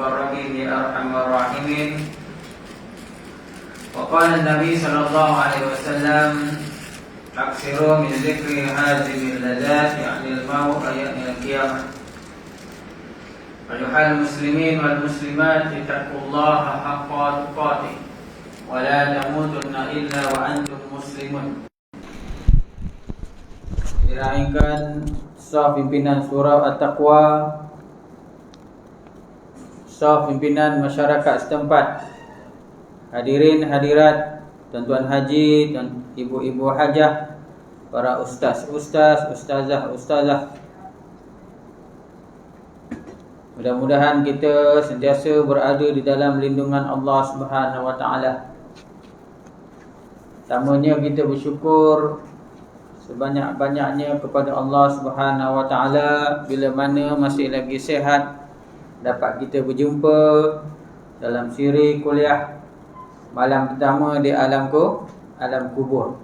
المقربين يا أرحم الراحمين. وقال النبي صلى الله عليه وسلم أكثروا من ذكر هذه اللذات يعني الموت يعني القيامة. أيها المسلمين والمسلمات اتقوا الله حق تقاته ولا تموتن إلا وأنتم مسلمون. Diraihkan sah pimpinan surau At-Taqwa, sah pimpinan masyarakat setempat, hadirin hadirat, tuan-tuan haji dan ibu-ibu hajah, para ustazah. Mudah-mudahan kita sentiasa berada di dalam lindungan Allah Subhanahu wa taala. Pertamanya kita bersyukur sebanyak-banyaknya kepada Allah Subhanahu wa taala bila mana masih lagi sihat dapat kita berjumpa dalam siri kuliah malam pertama di alam kubur.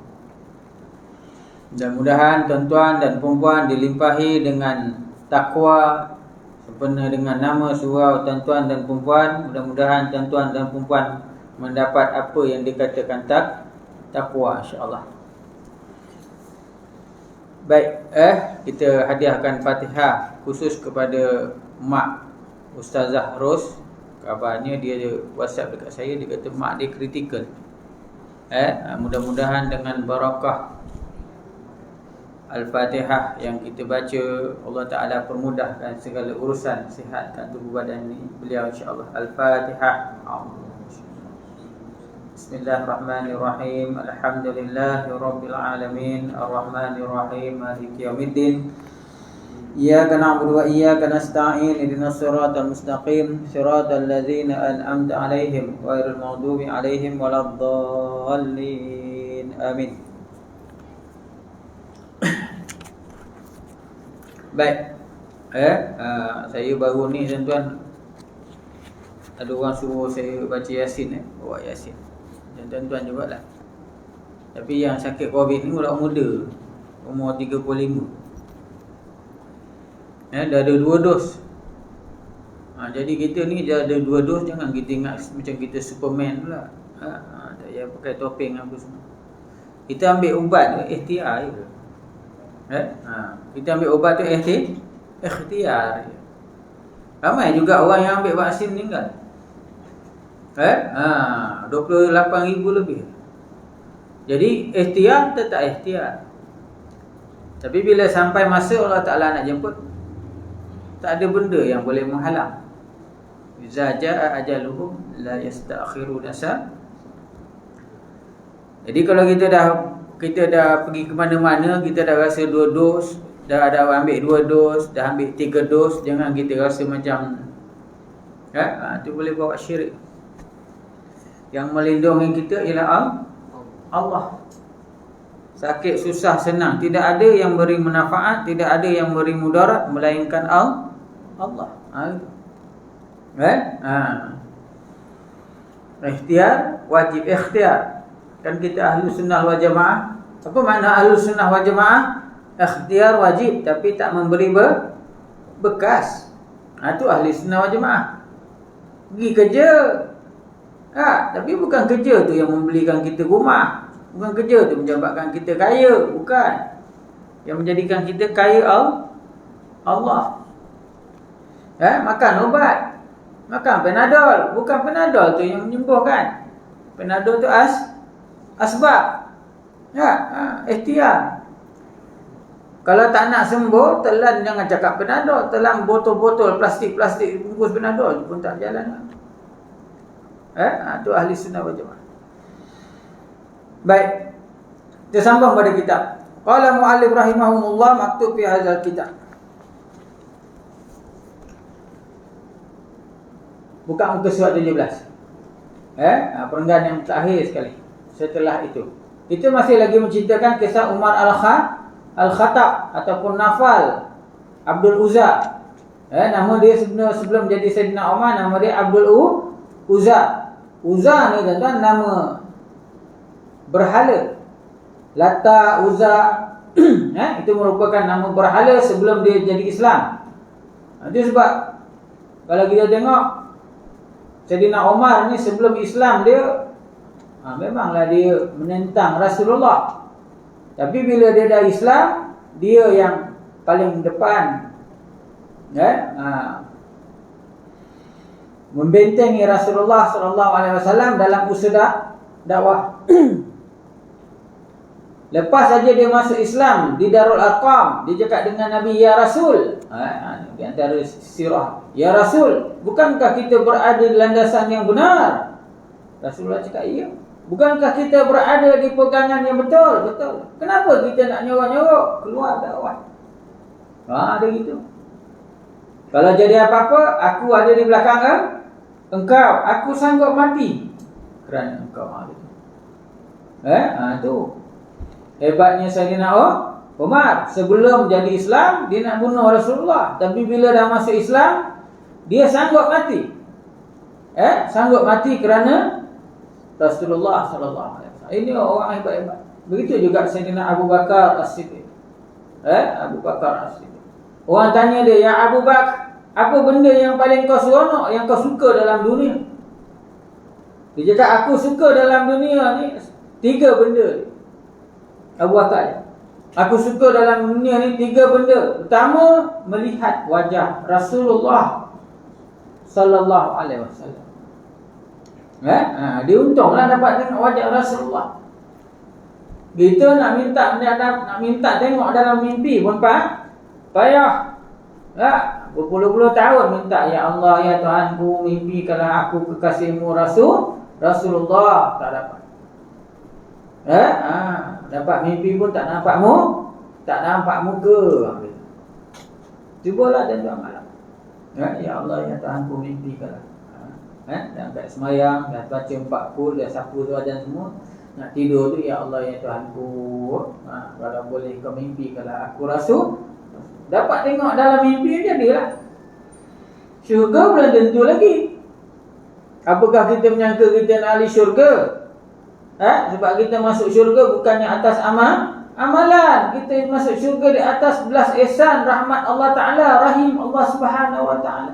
Mudah-mudahan tuan-tuan dan puan-puan dilimpahi dengan takwa sempena dengan nama surau tuan-tuan dan puan-puan. Mudah-mudahan tuan-tuan dan puan-puan mendapat apa yang dikatakan takwa, insya-Allah. Baik, kita hadiahkan Fatihah khusus kepada mak Ustazah Ros. Kabarnya dia WhatsApp dekat saya, dia kata mak dia kritikal. Mudah-mudahan dengan barakah Al-Fatihah yang kita baca, Allah Ta'ala permudahkan segala urusan, sihatkan tubuh badan ini beliau, insya-Allah. Al-Fatihah. Bismillahirrahmanirrahim. Alhamdulillahirabbil alamin, arrahmanirrahim, maliki yaumiddin. Iyyaka na'budu wa iyyaka nasta'in. Ihdinas siratal mustaqim, siratal ladzina an'amta 'alaihim ghairil maghdubi 'alaihim waladdallin. Amin. Baik. Saya baru ni tuan-tuan, ada orang suruh saya baca Yasin, bawa Yasin. Dan tuan-tuan jugalah. Tapi yang sakit Covid ni budak muda, umur 35. Dah ada 2 dos. Jadi kita ni dah ada 2 dos, jangan kita ingat macam kita Superman pula. Tak payah pakai topeng apa semua. Kita ambil ubat tu ikhtiar je. Kita ambil ubat tu ikhtiar je. Ramai juga orang yang ambil vaksin meninggal. 28,000 lebih. Jadi ikhtiar tetap ikhtiar. Tapi bila sampai masa Allah Ta'ala nak jemput, tak ada benda yang boleh menghalang. Iza jaa ajaluhum la yasta'khiruna sa'. Jadi kalau kita dah pergi ke mana-mana, kita dah rasa 2 dos, dah ambil 2 dos, dah ambil 3 dos, jangan kita rasa macam tu boleh bawa syirik. Yang melindungi kita ialah Allah. Sakit, susah, senang, tidak ada yang beri manfaat, tidak ada yang beri mudarat melainkan Allah. Ikhtiar, wajib ikhtiar. Kan kita ahlu sunnah wal jamaah. Apa makna ahlu sunnah wal jamaah? Ikhtiar wajib tapi tak memberi bekas. Itu ahli sunnah wal jamaah. Pergi kerja, tapi bukan kerja tu yang membelikan kita rumah, bukan kerja tu menjadikan kita kaya, bukan. Yang menjadikan kita kaya Allah. Makan ubat, makan Panadol, bukan Panadol tu yang menyembuhkan. Panadol tu asbab. Ikhtiar. Kalau tak nak sembuh, telan, jangan cakap Panadol, telan botol-botol plastik bungkus Panadol pun tak jalan. Itu ahli sunnah wal jamaah. Baik. Kita sambung pada kitab. Qala mu'allif rahimahumullah maktub fi hadzal kitab. Buka muka surat 17. Perenggan yang terakhir sekali. Setelah itu, kita masih lagi menceritakan kisah Umar Al-Khattab ataupun Nafal Abdul Uzza. Nama dia sebelum jadi Sayyidina Umar, nama dia Abdul Uzza. Uzza ni tuan-tuan nama berhala. Lata, Uzza itu merupakan nama berhala sebelum dia jadi Islam. Itu sebab kalau kita tengok Sayyidina Umar ni sebelum Islam dia memanglah dia menentang Rasulullah. Tapi bila dia dah Islam, dia yang paling depan membentengi Rasulullah sallallahu alaihi wasallam dalam usaha dakwah. Lepas saja dia masuk Islam di Darul Arqam, dia cakap dengan Nabi, "Ya Rasul." Di antara sirah, "Ya Rasul, bukankah kita berada di landasan yang benar?" Rasulullah cakap, "Ya." "Bukankah kita berada di pegangan yang betul?" "Betul." "Kenapa kita nak nyorok-nyorok keluar dakwah?" Ada gitu. "Kalau jadi apa-apa, aku ada di belakang engkau. Aku sanggup mati kerana engkau ada." Tu hebatnya Sayyidina Umar. Sebelum jadi Islam, dia nak bunuh Rasulullah. Tapi bila dah masuk Islam, dia sanggup mati. Sanggup mati kerana Rasulullah sallallahu alaihi wasallam. Ini orang hebat-hebat. Begitu juga Sayyidina Abu Bakar As-Siddiq. Abu Bakar As-Siddiq. Orang tanya dia, "Ya Abu Bakar, apa benda yang paling kau seronok, yang kau suka dalam dunia?" Dia cakap, "Aku suka dalam dunia ni 3 benda." Abu Bakar, "Aku suka dalam dunia ni 3 benda. Pertama, melihat wajah Rasulullah sallallahu alaihi wasallam." Dia untunglah dapat tengok wajah Rasulullah. Kita nak minta tengok dalam mimpi pun payah. Berpuluh-puluh tahun minta, "Ya Allah, ya Tuhanku, mimpikanlah aku kekasihmu Rasulullah." Tak dapat. Dapat mimpi pun tak nampak muka. Cubalah tuan-tuan malam. "Ya Allah, ya Tuhanku, mimpikanlah." Dan kat semayang, dah baca 40, dah sapu tu dan semua. Nak tidur tu, "Ya Allah, ya Tuhanku, kalau boleh kau mimpikanlah aku Rasul." Dapat tengok dalam mimpi, jadilah. Syurga belum tentu lagi. Apakah kita menyangka kita nak ahli syurga? Sebab kita masuk syurga bukannya atas amalan. Kita masuk syurga di atas belas ihsan rahmat Allah Ta'ala, rahim Allah Subhanahu Wa Ta'ala.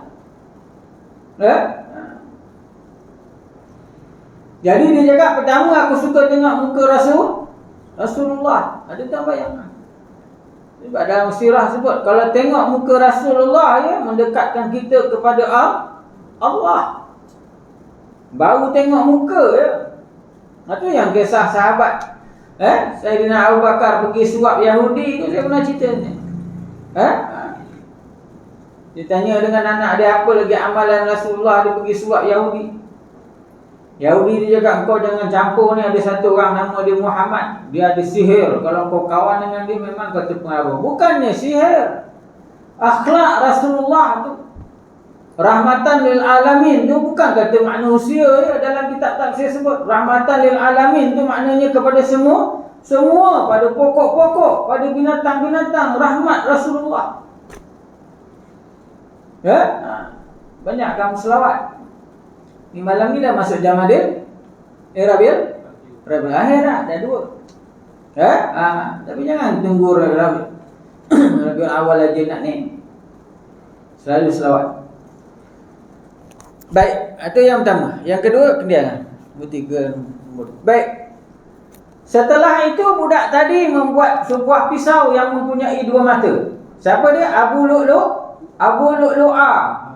Jadi dia cakap, pertama aku suka tengok muka Rasulullah. Ada tak bayang? Sebab dalam sirah sebut, kalau tengok muka Rasulullah, mendekatkan kita kepada Allah. Baru tengok muka Itu yang kisah sahabat Sayyidina Abu Bakar pergi suap Yahudi tu, saya pernah cerita ni. Dia tanya dengan anak dia, apa lagi amalan Rasulullah, dia pergi suap Yahudi. Yahudi dia cakap, "Kau jangan campur ni, ada satu orang nama dia Muhammad, dia ada sihir. Kalau kau kawan dengan dia memang kau terpengaruh." Bukannya sihir. Akhlak Rasulullah tu, rahmatan lil alamin tu bukan kata manusia dalam kitab tafsir sebut. Rahmatan lil alamin tu maknanya kepada semua, pada pokok-pokok, pada binatang-binatang, rahmat Rasulullah. Banyak kamu selawat. Ni malam ni dah masuk jam adil Rabiul Akhir dah 2. Tapi jangan tunggu Rabiul Awal aja nak ni. Selalu selawat. Baik, itu yang pertama. Yang kedua, kendiangan. Ketiga. Baik. Setelah itu budak tadi membuat sebuah pisau yang mempunyai 2 mata. Siapa dia? Abu Lu'lu'ah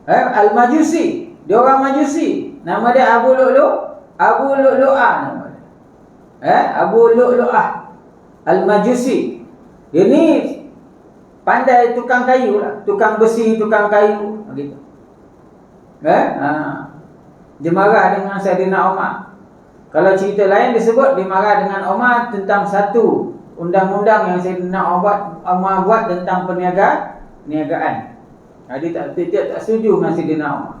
Al-Majusi. Dia orang Majusi. Nama dia Abu Lu'lu'ah nama dia. Abu Lu'lu'ah Al-Majusi. Dia ni pandai tukang kayu lah, tukang besi, tukang kayu gitu. Dia marah dengan Sayyidina Umar. Kalau cerita lain disebut dia marah dengan Umar tentang satu undang-undang yang Sayyidina Umar buat tentang perniagaan. Dia tak setuju dengan Sayyidina Umar.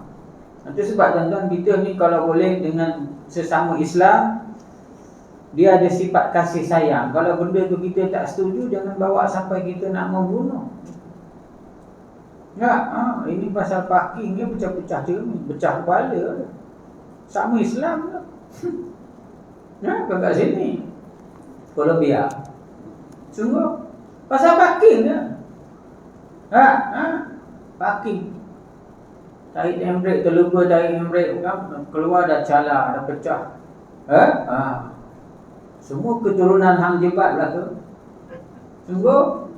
Itu sebab tuan-tuan, kita ni kalau boleh dengan sesama Islam, dia ada sifat kasih sayang. Kalau benda tu kita tak setuju, jangan bawa sampai kita nak membunuh. Ini pasal parking ni pecah-pecah cermin, pecah kepala. Sama Islam lah. Kat sini Colombia. Sungguh pasal parking lah. Parking. Tarik handbrake, terlupa tarik handbrake kan, keluar dah cala, dah pecah. Semua keturunan hang jebat lah tu. Sungguh.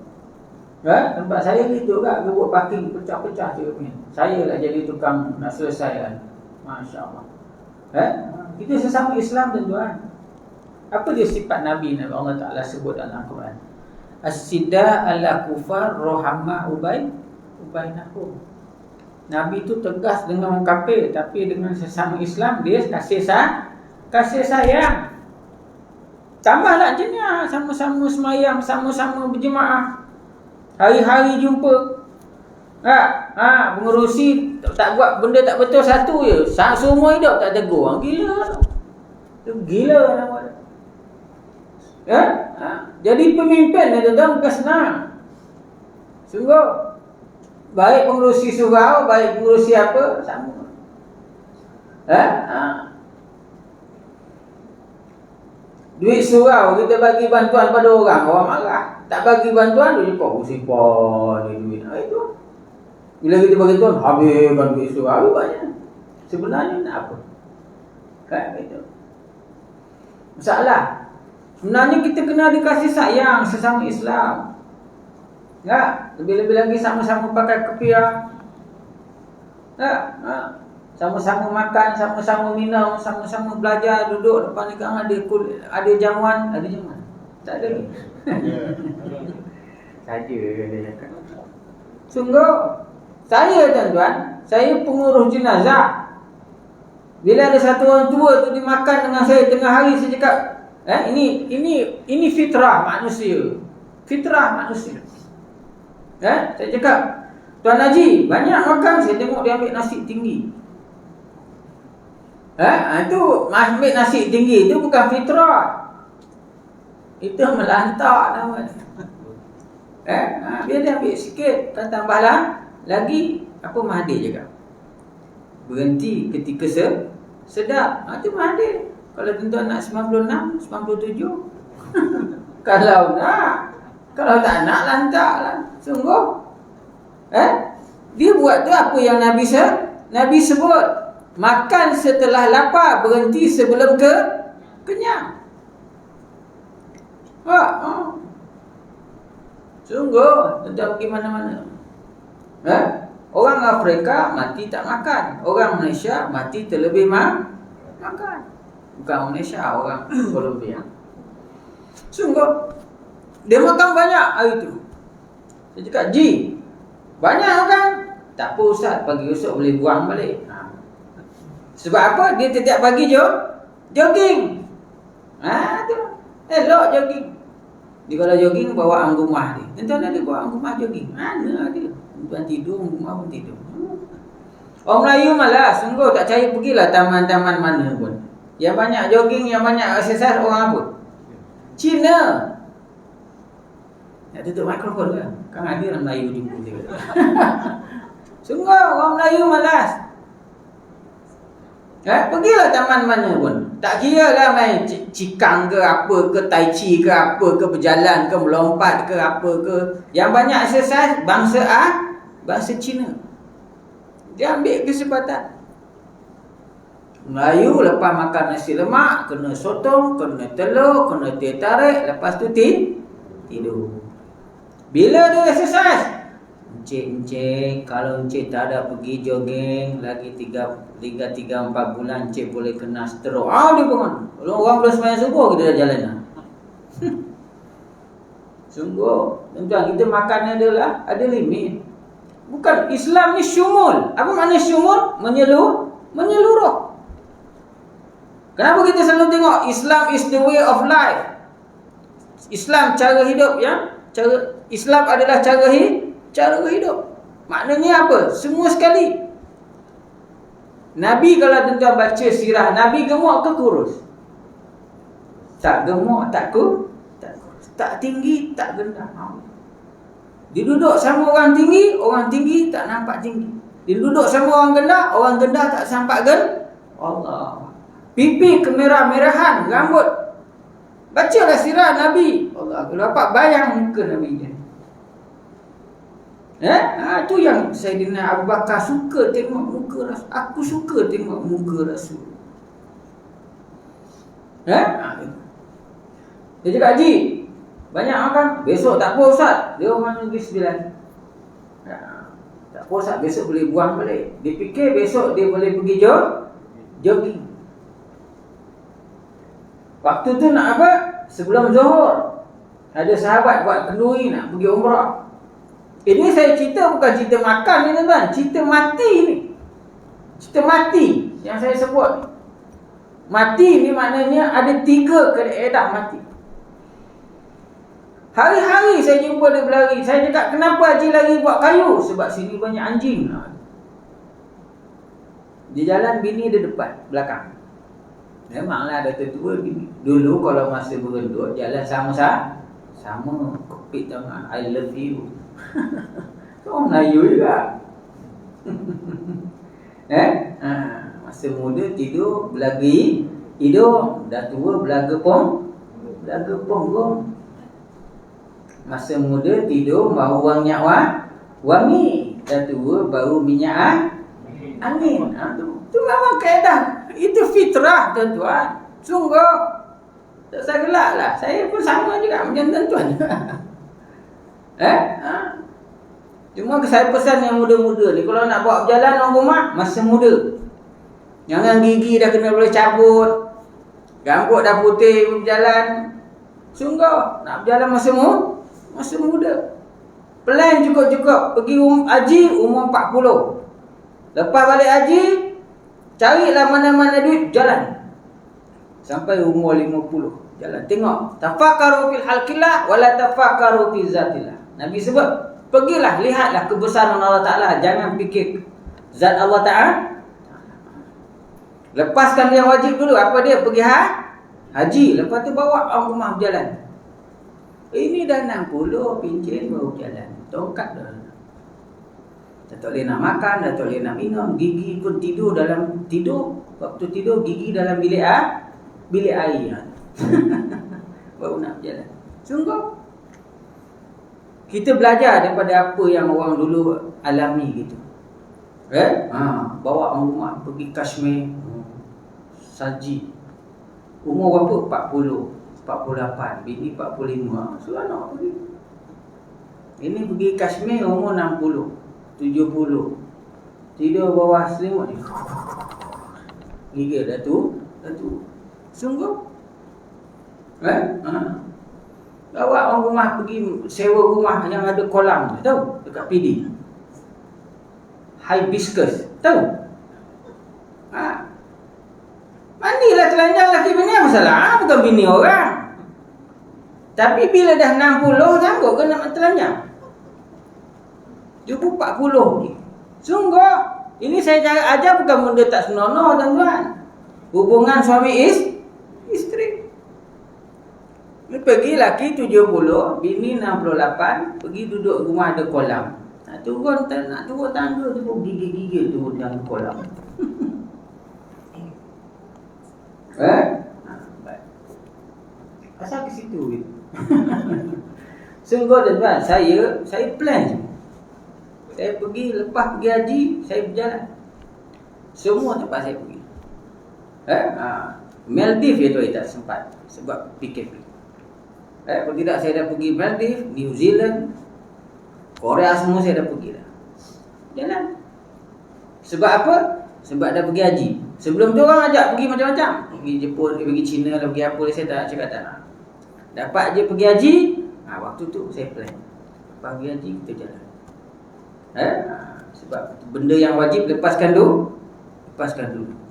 Tempat saya gitu kan, buat parking pecah-pecah je ni. Saya lah jadi tukang nak selesaikan. Masya-Allah. Kita sesama Islam tuan-tuan. Apa dia sifat Nabi Allah Taala sebut dalam Al-Quran? As-sidda ala kufar rohama ubainakum. Nabi tu tegas dengan orang kafir, tapi dengan sesama Islam dia kasih sayang. Tambahlah jenis sama-sama semayang, sama-sama berjemaah. Hari-hari jumpa. Pengerusi tak buat benda tak betul satu je. Semua hidup tak tegur. Gila. Tu gila nama dia. Jadi pemimpin dia tuan bukan senang. Sungguh. Baik pengerusi surau, baik pengerusi apa, sama. Duit surau kita bagi bantuan pada orang marah. Tak bagi bantuan dia cakap simpan duit. Itu. Bila kita bagi bantuan habiskan duit surau banyak. Sebenarnya nak apa? Itu. Masalah. Sebenarnya kita kena dikasih sayang sesama Islam. Lebih-lebih lagi sama-sama pakai kepiah. Sama-sama makan, sama-sama minum, sama-sama belajar, duduk depan nikah ada jamuan, tak ada lagi. Saja dia cakap. Sungguh saya tuan-tuan, saya pengurus jenazah. Bila ada satu orang tua tu dimakan dengan saya tengah hari, saya cakap, ini fitrah manusia. Fitrah manusia. Saya cakap, Tuan Haji, banyak makan, saya tengok dia ambil nasi tinggi. Itu ambil nasi tinggi, itu bukan fitrah. Itu melantak namanya. Biar dia ambil sikit, tambahlah lagi, apa Mahathir cakap? Berhenti ketika sedap. Itu Mahathir. Kalau tuan-tuan nak 96, 97. Kalau tak nak, lantaklah. Sungguh. Dia buat tu apa yang Nabi sebut. Makan setelah lapar, berhenti sebelum kenyang. Sungguh, tuan-tuan pergi mana-mana. Orang Afrika mati tak makan. Orang Malaysia mati terlebih makan. Bukan Malaysia, orang Colombia. Sungguh. Dia makan banyak hari tu. Saya cakap, Ji, banyak makan? Tak apa Ustaz, pagi esok boleh buang balik. Sebab apa? Dia setiap pagi jogging. Tu. Elok jogging. Dia kalau jogging bawa anggumah dia. Tuan-tuan ada bawa anggumah jogging? Mana ada? Tuan tidur, anggumah pun tidur. Orang Melayu malas. Sungguh tak cari pergilah taman-taman mana pun. Yang banyak jogging, yang banyak exercise orang apa? Cina. Nak tutup mikrofon ke? Kan ada orang Melayu jumpa dia. Sungguh orang Melayu malas. Pergilah taman mana pun. Tak kira lah main cikang ke apa ke, tai chi ke apa ke, berjalan ke, melompat ke apa ke. Yang banyak exercise bangsa Cina. Dia ambil kesempatan. Melayu lepas makan nasi lemak, kena sotong, kena telur, kena teh tarik, lepas tu tidur. Bila dia exercise, Encik, kalau Encik tak ada pergi jogging lagi 3-4 bulan, Encik boleh kena stroke. Dia bangun. Kalau orang belum sembahyang subuh, kita dah jalan dah. Sungguh, tuan-tuan, kita makan ada limit. Bukan, Islam ni syumul. Apa makna syumul? Menyeluruh. Kenapa kita selalu tengok Islam is the way of life? Islam cara hidup Islam adalah cara hidup. Maknanya apa? Semua sekali. Nabi kalau tuan-tuan baca sirah, Nabi gemuk ke kurus? Tak gemuk, tak kurus. Tak tinggi, tak rendah. Dia duduk sama orang tinggi tak nampak tinggi. Dia duduk sama orang gendah tak sampai Allah. Pipi kemerah-merahan, rambut. Bacalah sirah Nabi. Allah, aku dapat bayang muka Nabi dia. Tu yang Sayyidina Abu Bakar suka tengok muka Rasul. Aku suka tengok muka Rasul. Dia cakap, Haji, banyak makan. Besok tak apa Ustaz. Dia orang negeri 9. Tak apa Ustaz, besok boleh buang balik. Dia fikir besok dia boleh pergi jogging. Waktu tu nak apa? Sebelum Zuhur. Ada sahabat buat kenduri nak pergi umrah. Ini saya cerita bukan cerita makan ni tuan-tuan. Cerita mati ni. Cerita mati yang saya sebut. Mati ni maknanya ada 3 keadaan mati. Hari-hari saya jumpa dia berlari. Saya cakap, kenapa Haji lari buat kayu? Sebab sini banyak anjing. Dia jalan, bini dia depan, belakang. Memanglah ada tetua bini. Dulu kalau masa berendut, jalan sama kokpit tangan, I love you. Orang Melayu juga. Masa muda tidur berlagi hidung, dah tua belaga punggung. Masa muda tidur bau wangi, dah tua bau minyak angin. Tu memang kaedah. Itu fitrah tuan-tuan. Sungguh tak saya gelak lah. Saya pun sama juga macam tuan-tuan. Cuma saya pesan yang muda-muda ni, kalau nak bawa berjalan orang rumah, masa muda. Jangan gigi dah kena boleh cabut, rambut dah putih berjalan. Sungguh nak berjalan masa muda. Plan cukup-cukup. Pergi haji umur 40. Lepas balik haji, carilah mana-mana duit, jalan sampai umur 50. Jalan tengok. Tafakkaru fil halqillah wala tafakkaru fi zatillah. Nabi sebut, pergilah lihatlah kebesaran Allah Taala, jangan fikir zat Allah Taala. Lepaskan yang wajib dulu. Apa dia? Pergi haji. Lepas tu bawa orang rumah berjalan. Ini dah 60 pincin baru berjalan. Tongkat dah. Dah tak boleh nak makan, dah tak boleh nak minum. Gigi pun tidur. Waktu tidur gigi dalam bilik air. Baru nak berjalan. Sungguh kita belajar daripada apa yang orang dulu alami gitu. Bawa orang rumah pergi Kashmir, Saji. Umur berapa? 40, 48, bini 45. So anak pergi. Ini pergi Kashmir umur 60, 70. Tidur bawah selimut ni. Gigi dah tu. Sungguh. Bawa orang rumah pergi sewa rumah yang ada kolam, tahu? Dekat PD. Hibiscus, tahu? Mandilah telanjang laki bini, apa salah? Bukan bini orang. Tapi bila dah 60, sanggup ke nak telanjang? Cuba 40 ni. Sungguh, ini saya cara ajar bukan benda tak senonoh tuan-tuan. Hubungan suami isteri. Pergi laki 70, bini 68, pergi duduk rumah ada kolam. Nak turun tangga tu pun gigil-gigil turun dalam kolam. Asal ke situ. Sungguh tuan-tuan, saya plan je. Saya pergi, lepas pergi haji, saya berjalan. Semua tempat saya pergi. Maldives itu tak sempat sebab PKP. Kalau tidak saya dah pergi Maldives, New Zealand, Korea, semua saya dah pergi dah. Jalan. Sebab apa? Sebab dah pergi haji. Sebelum tu orang ajak pergi macam-macam. Pergi Jepun, pergi China, pergi apa, saya tak cakap tak nak. Dapat je pergi haji, waktu tu saya plan. Lepas pergi haji kita jalan. Sebab benda yang wajib lepaskan dulu.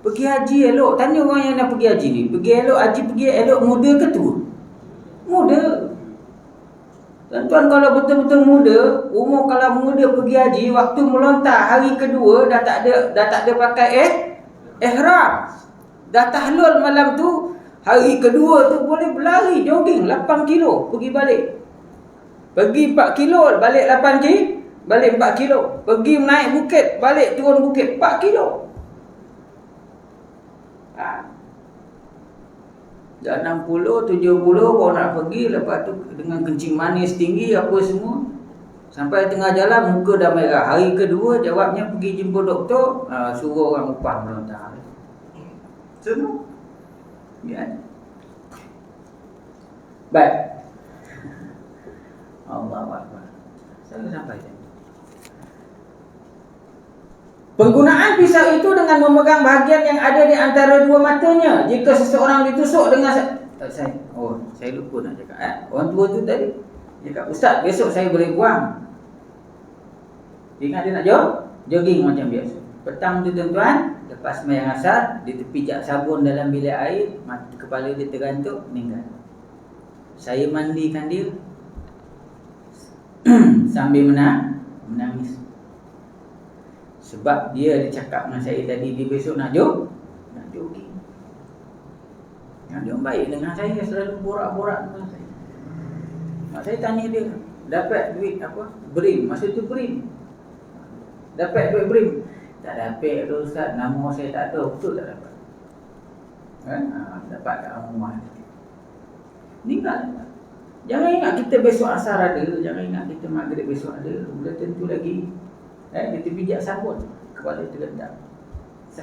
Pergi haji elok. Tanya orang yang dah pergi haji ni, pergi elok muda ke tua? Muda. Tuan-tuan kalau betul-betul muda, umur kalau muda pergi haji, waktu melontar hari kedua dah tak ada pakai ihram. Dah tahlul malam tu, hari kedua tu boleh berlari jogging 8 kilo pergi balik. Pergi 4 kilo, balik 8 kilo, balik 4 kilo. Pergi naik bukit, balik turun bukit 4 kilo. Dah 60, 70 baru nak pergi. Lepas tu dengan kencing manis tinggi apa semua. Sampai tengah jalan muka dah merah. Hari kedua jawabnya pergi jumpa doktor, suruh orang upah melontar. Semua. Ya. Baik. Allahu Akbar. Saya sampai tadi. Penggunaan pisau itu dengan memegang bahagian yang ada di antara dua matanya. Jika seseorang ditusuk dengan saya lupa nak cakap. Orang tua tu tadi cakap, "Ustaz, besok saya boleh buang." Ingat dia nak jogging macam biasa. Petang tu tuan-tuan, lepas sembahyang asar, dia terpijak sabun dalam bilik air, kepala dia tergantuk, meninggal. Saya mandikan dia sambil menangis. Sebab dia cakap dengan saya tadi, dia besok nak jogging. Dia baik dengan saya, selalu borak-borak dengan saya. Mak saya tanya dia, dapat duit apa? BRIM. Masa tu BRIM. Dapat duit BRIM. Tak dapat tu Ustaz, nama saya tak tahu. Betul tak dapat? Dapat kat rumah. Meninggal. Jangan ingat kita besok asar ada, jangan ingat kita maghrib besok ada. Bila tentu lagi dia terpijak sabun, kepala terletak.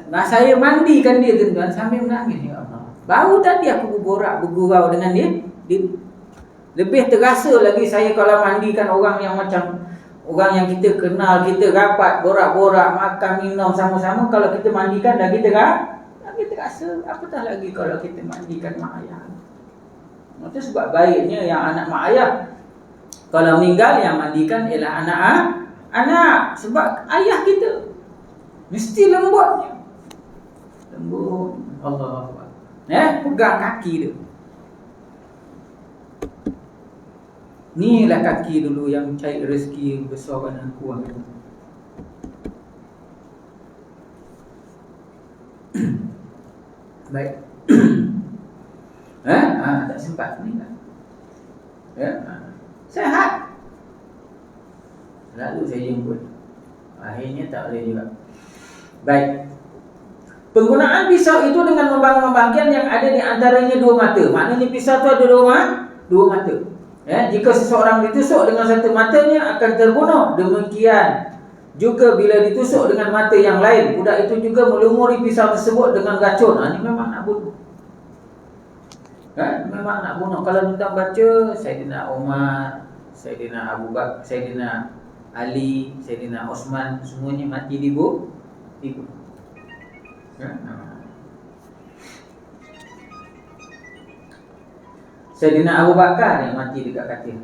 Nah, saya mandikan dia tuan-tuan sambil menangis, ya Allah. Baru tadi aku bergurau dengan dia. Lebih terasa lagi saya kalau mandikan orang yang macam orang yang kita kenal, kita rapat, borak-borak, makan, minum sama-sama. Kalau kita mandikan lagi terasa. Apatah lagi kalau kita mandikan mak ayah. Itu sebab baiknya yang anak mak ayah, kalau meninggal yang mandikan ialah anak. Sebab ayah kita mesti lembut. Allah Akbar. Pegang kaki dia. Inilah kaki dulu yang cari rezeki besarkan aku. Baik. Tak sempat meninggal. Sehat. Lalu saya jemput. Akhirnya tak boleh juga. Baik. Penggunaan pisau itu dengan membangun bahagian yang ada di antaranya dua mata. Maknanya pisau itu ada dua mata. Jika seseorang ditusuk dengan satu matanya akan terbunuh. Demikian juga bila ditusuk dengan mata yang lain, budak itu juga melumuri pisau tersebut dengan racun. Ini memang nak bunuh. Memang nak bunuh. Kalau tuan baca Saidina Umar, Saidina Abu Bakar, Saidina Ali, Saidina Osman, semuanya mati dibunuh. Saidina Abu Bakar yang mati dekat katil.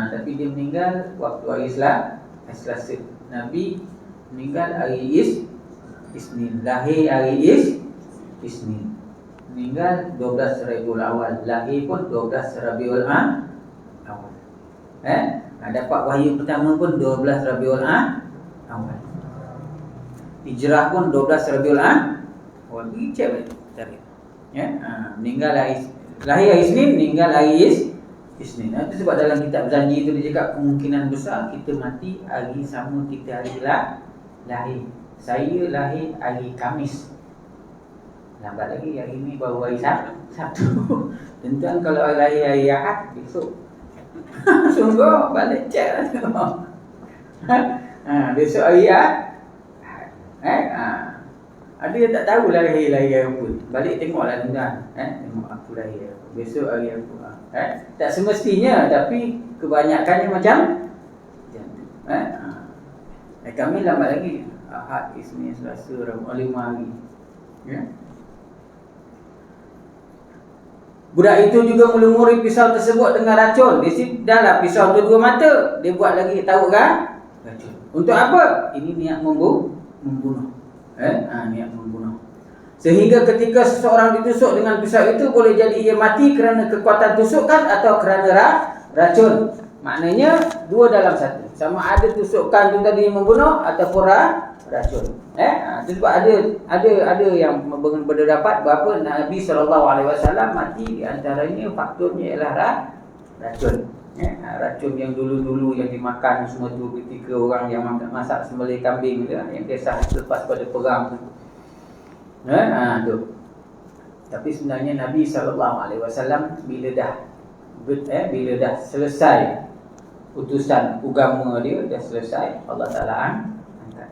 Tapi dia meninggal waktu hari Selasa. Nabi meninggal hari Isnin. Lahir hari Isnin. Meninggal 12 Rabiul Awal. Lahir pun 12 Rabiul Awal. Dapat wahyu pertama pun 12 Rabiul Awal. Hijrah pun 12 Rabiul Awal. Pergi cek balik tarikh. Meninggal lahir hari Isnin, meninggal hari Isnin. Itu sebab dalam kitab janji itu dia cakap kemungkinan besar kita mati hari sama kita hari lahir. Saya lahir hari Khamis. Lambat lagi hari ini baru hari Sabtu. Tentuan kalau lahir hari Ahad besok. Sungguh balik cek lah. Besok hari Ahad. Ada yang tak tahu lahir apa. Balik tengoklah tuan. Tengok aku lahir. Besok hari apa. Tak semestinya, tapi kebanyakannya macam kami lambat lagi. Ahad, Isnin, Selasa, Rabu, 5 hari. Budak itu juga melumuri pisau tersebut dengan racun. Di situ dalam pisau tu 2 mata. Dia buat lagi, tahu kan? Racun. Untuk apa? Ini niat membunuh. Niat membunuh. Sehingga ketika seseorang ditusuk dengan pisau itu, boleh jadi ia mati kerana kekuatan tusukan atau kerana racun. Maknanya 2 dalam 1. Sama ada tusukan tu tadi membunuh ataupun racun. Sebab ada yang berpendapat bahawa Nabi SAW mati di antaranya faktornya ialah racun. Racun yang dulu-dulu yang dimakan semua tu ketika orang yang masak sembelih kambing tu, yang kisah selepas pada perang tu. Tapi sebenarnya Nabi SAW bila dah selesai utusan agama dia dah selesai, Allah Ta'ala angkat.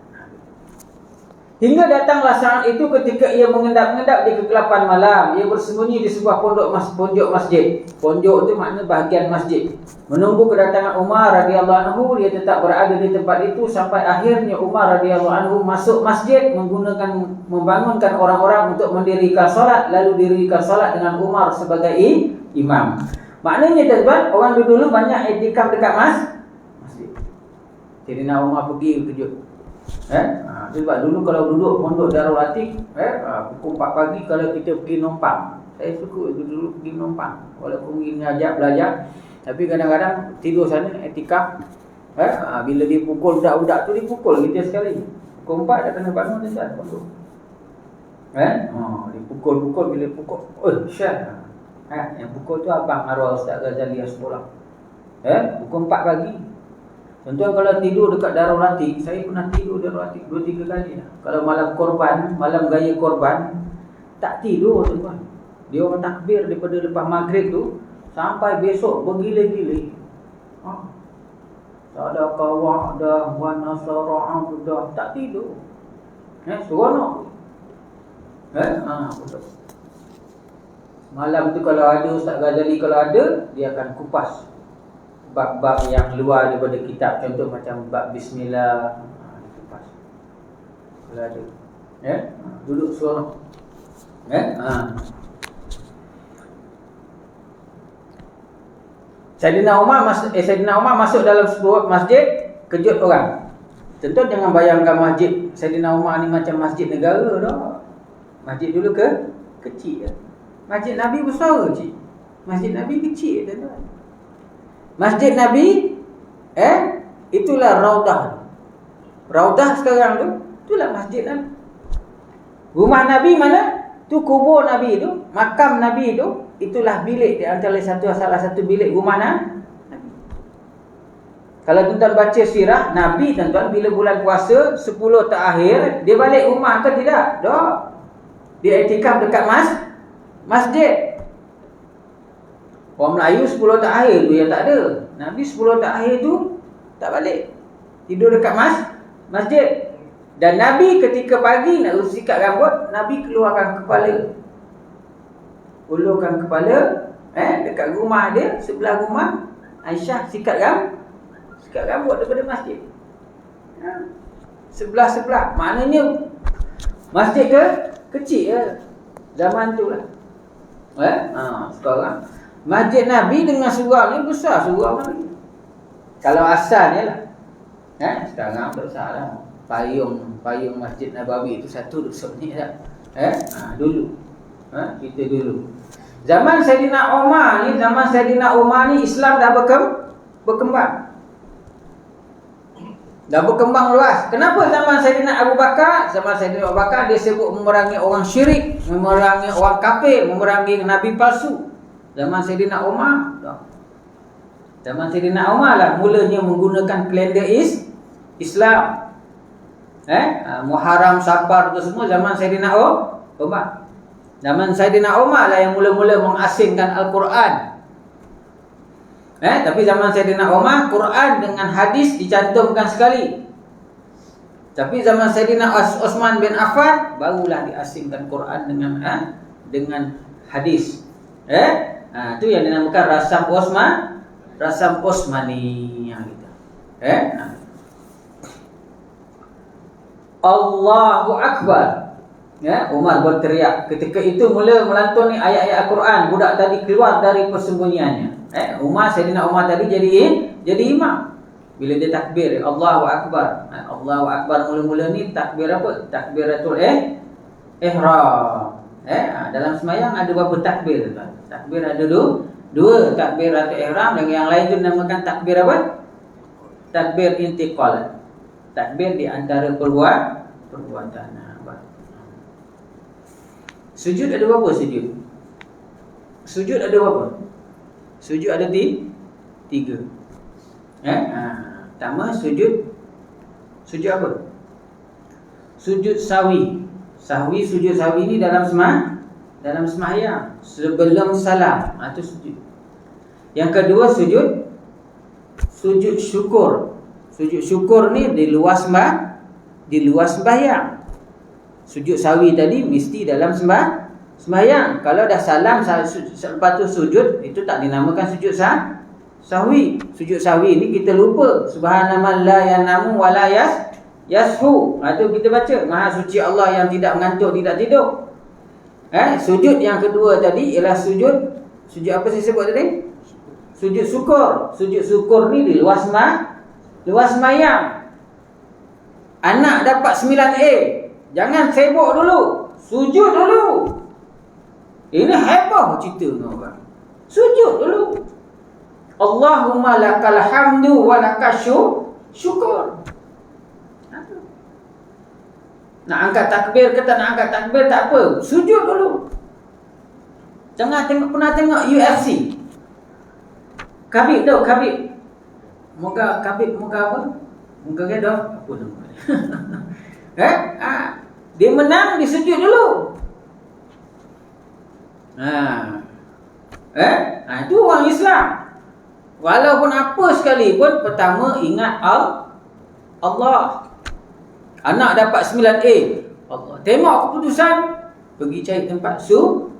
Hingga datanglah saat itu ketika ia mengendap-endap di kegelapan malam. Ia bersembunyi di sebuah pondok masjid. Pondok itu makna bahagian masjid. Menunggu kedatangan Umar radhiyallahu anhu, dia tetap berada di tempat itu sampai akhirnya Umar radhiyallahu anhu masuk masjid membangunkan orang-orang untuk mendirikan solat, lalu dirikan solat dengan Umar sebagai imam. Maknanya tuan-tuan, orang dulu banyak iktikaf dekat masjid. Jadi nak Umar pergi kejut. Sebab dulu kalau duduk pondok Darul Atik, pukul 4 pagi kalau kita pergi nompang. Saya suka dulu pergi nompang. Walaupun pergi ngajak belajar, tapi kadang-kadang tidur sana iktikaf. Bila dipukul budak-budak tu dipukul kita sekali. Pukul 4 dah kena bangun dah pondok. Dipukul-pukul bila pukul. Syah. Yang pukul tu abang arwah Ustaz Ghazali Aspolah. Pukul 4 pagi. Tuan-tuan kalau tidur dekat Darul Atik, saya pernah tidur Darul Atik 2-3 kali dah. Kalau malam korban, malam gaya korban, tak tidur tuan-tuan. Dia orang takbir daripada lepas maghrib tu sampai besok bergila-gila. Sadaqah dah, wa nasara dah, tak tidur. Seronok. Betul. Malam tu kalau ada Ustaz Ghazali, kalau ada, dia akan kupas bab-bab yang luar daripada kitab. Contoh macam bab bismillah, kupas. Kalau ada. Duduk seronok. Saidina Umar masuk dalam sebuah masjid, kejut orang. Tentu jangan bayangkan masjid Saidina Umar ni macam masjid negara dah. Masjid dulu kecil. Masjid Nabi besar ke kecil? Masjid Nabi kecil tuan-tuan. Masjid Nabi itulah Raudah. Raudah sekarang tu, itulah masjid Nabi. Rumah Nabi mana? Tu kubur Nabi tu, makam Nabi tu, itulah bilik di antara salah satu bilik rumah Nabi. Kalau tuan-tuan baca sirah Nabi tuan-tuan, bila bulan puasa 10 terakhir, dia balik rumah ke tidak? Tak. Dia iktikaf dekat masjid. Orang Melayu 10 terakhir tu yang tak ada. Nabi 10 terakhir tu tak balik. Tidur dekat masjid. Dan Nabi ketika pagi nak sikat rambut, Nabi keluarkan kepala. Ulurkan kepala dekat rumah dia, sebelah rumah Aisyah, sikat rambut daripada masjid. Sebelah-sebelah. Maknanya masjid kecil zaman tu lah. Sekarang masjid Nabi dengan surau ni besar surau Nabi. Kalau asalnya lah. Sekarang besar lah. Payung Masjid Nabawi itu satu duduk ni tak. Dulu. Kita dulu. Zaman Saidina Umar ni Islam dah berkembang. Dah berkembang luas. Kenapa zaman Saidina Abu Bakar? Zaman Saidina Abu Bakar dia sibuk memerangi orang syirik, memerangi orang kafir, memerangi nabi palsu. Zaman Saidina Umar, zaman Saidina Umar lah mulanya menggunakan kalender Islam. Muharram, Safar tu semua zaman Saidina Umar. Zaman Saidina Umar lah yang mula-mula mengasingkan Al-Quran. Tapi zaman Saidina Umar, Quran dengan hadis dicantumkan sekali. Tapi zaman Saidina Osman bin Affan, barulah diasingkan Quran dengan hadis. Itu yang dinamakan Rasam Osmani gitu. Allahu Akbar. Umar berteriak. Ketika itu mula melantuni ayat-ayat Al-Quran. Budak tadi keluar dari persembunyiannya. Saidina Umar tadi jadi imam. Bila dia takbir, Allahu Akbar. Allahu Akbar mula-mula ni takbir apa? Takbiratul ihram. Dalam semayang ada berapa takbir tuan? Takbir ada dua takbiratul ihram, dan yang lain tu dinamakan takbir apa? Takbir intiqal. Takbir di antara perbuatan. Sujud ada berapa sujud? Sujud ada berapa? Sujud ada 3. Pertama sujud apa? Sujud sahwi. Sujud sahwi ni dalam sembahyang sebelum salam, itu sujud. Yang kedua sujud sujud syukur. Sujud syukur ni di luar sembahyang. Sujud sawi tadi mesti dalam sembahyang. Kalau dah salam lepas tu sujud, itu tak dinamakan sujud sahwi. Sujud sahwi ni kita lupa. Subhanallahi la yanamu wa la yashu. Itu kita baca, Maha suci Allah yang tidak mengantuk, tidak tidur. Sujud yang kedua tadi ialah sujud apa saya sebut tadi? Sujud syukur. Sujud syukur ni di luar sembahyang. Anak dapat 9A, jangan sibuk dulu, sujud dulu. Ini hebah cerita dengan orang. Sujud dulu. Allahumma lakal hamdu wa lakasyukur. Syukur. Nak angkat takbir ke tak nak angkat takbir, tak apa, sujud dulu. Jangan pernah tengok UFC. Khabib. Muka Khabib, muka apa? Muka Redha, apa nama dia? Dia menang, dia sujud dulu. Itu orang Islam. Walaupun apa sekalipun, pertama ingat Allah. Anak dapat 9A, Allah. Tengok keputusan, pergi cari tempat sujud.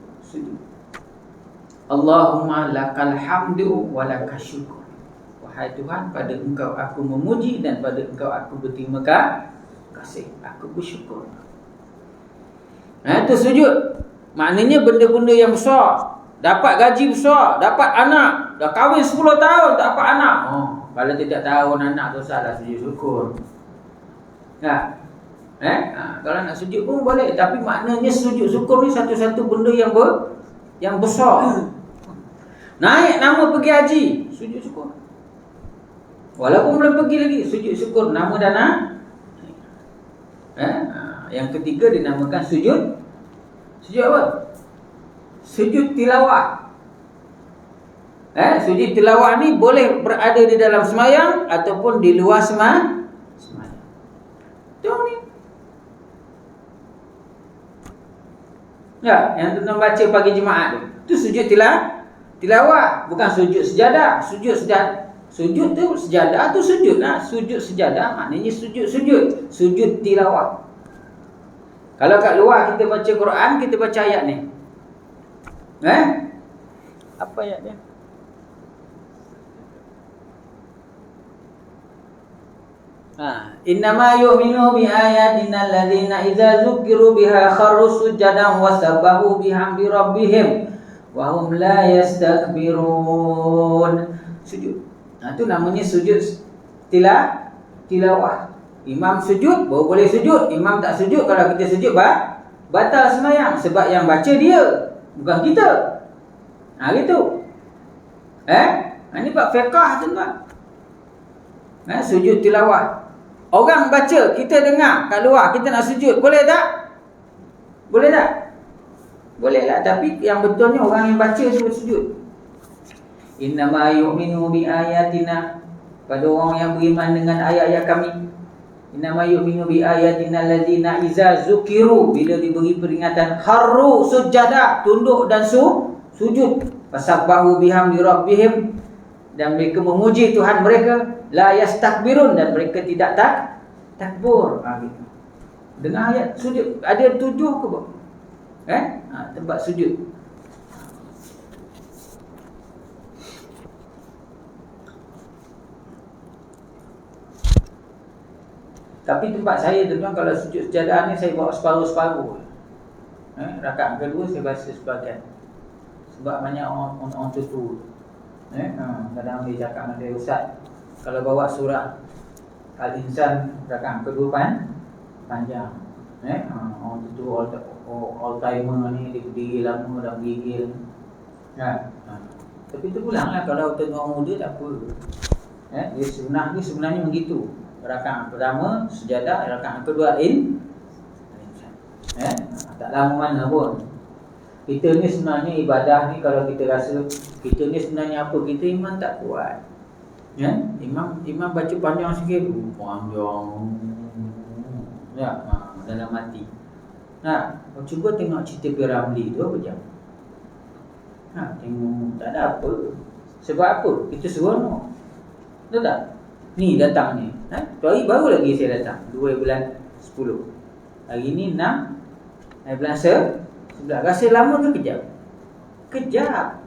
Allahumma lakal hamdu wa lakasyukur. Wahai Tuhan, pada Engkau aku memuji dan pada Engkau aku berterima kasih. Aku bersyukur. Itu sujud. Maknanya benda-benda yang besar. Dapat gaji besar, dapat anak, dah kahwin 10 tahun tak dapat anak. Kalau tidak tahun anak tu salah sujud syukur. Kalau nak sujud pun boleh, tapi maknanya sujud syukur ni satu-satu benda yang besar. Naik nama pergi haji, sujud syukur. Walaupun belum pergi lagi, sujud syukur, nama dana. Yang ketiga dinamakan sujud apa? Sujud tilawah. Sujud tilawah ni boleh berada di dalam semayang ataupun di luar semayang. Tengok ni. Yang tuan baca pagi Jumaat tu. Itu sujud tilawah, bukan sujud sejadah. Sujud tu sejadah tu sujud lah. Sujud sejadah maknanya sujud tilawah. Kalau kat luar kita baca Quran, kita baca ayat ni. Apa ayat dia? Innama yu'minu bi ayatina alladhina idza zukiru biha kharru sujadan wa sabbahu bihamdi rabbihim wa hum la yastakbirun. Sujud. Itu namanya sujud tilawah. Imam sujud baru boleh sujud. Imam tak sujud, kalau kita sujud batal sembahyang, sebab yang baca dia, bukan kita. Gitu. Ini bab fiqh tuan-tuan. Sujud tilawah. Orang baca, kita dengar kat luar, kita nak sujud, boleh tak? Boleh tak? Boleh lah, tapi yang betulnya orang yang baca tu sujud. Innama yu'minu bi ayatina, pada orang yang beriman dengan ayat-ayat kami. Innama yu'minu bi ayatina alladzina iza zukiru, bila diberi peringatan, kharru sujada, tunduk dan sujud. Fasabbahu bihamdi rabbihim, dan mereka memuji Tuhan mereka. La yastakbirun, dan mereka tidak takbur. Gitu. Dengar ayat sujud, ada 7 ke apa? Tempat sujud. Tapi tempat saya tuan-tuan, kalau sujud sejadah ni saya bawa separuh-separuh. Rakaat kedua saya baca sebahagian. Sebab banyak orang tutu. Kadang dia cakap dengan saya, Ustaz, kalau bawa surah Al-Insan rakaat kedua panjang. Orang tutu all timer ni dia berdiri lama dah gigil. Tapi tu pulanglah kalau tengok muda tak apa. Dia sunnah ni sebenarnya begitu. Rakaat pertama sejadah, rakaat kedua Al-Insan. Tak lama mana pun. Kita ni sebenarnya ibadah ni, kalau kita rasa kita ni sebenarnya apa, kita iman tak kuat. Imam baca panjang sikit, panjang. Dalam hati. Cuba tengok cerita Piramli tu apa jam. Tengok tak ada apa. Sebab apa? Kita seronok. Betul tak? Ni datang ni. Tu hari baru lagi saya datang. 2 bulan 10. Hari ni 6 bulan 11. Rasa lama ke kejap? Kejap.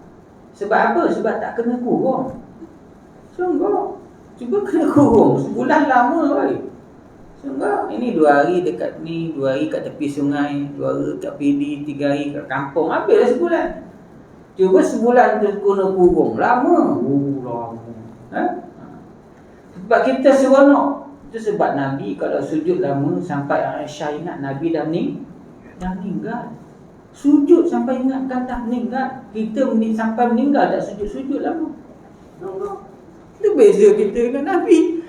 Sebab apa? Sebab tak kena kurung. Sungguh. Cuba kena kurung. Sebulan lama lagi. Sungguh. Ini 2 hari dekat ni, 2 hari kat tepi sungai, 2 hari kat PD, 3 hari kat kampung. Habislah sebulan. Cuba sebulan tu kena kurung. Lama. Lama. Sebab kita seronok. Itu sebab Nabi kalau sujud lama sampai Aisyah ingat Nabi dah meninggal. Sujud sampai ingatkan dah meninggal. Kita sampai meninggal tak sujud-sujud lama. Itu beza kita dengan Nabi.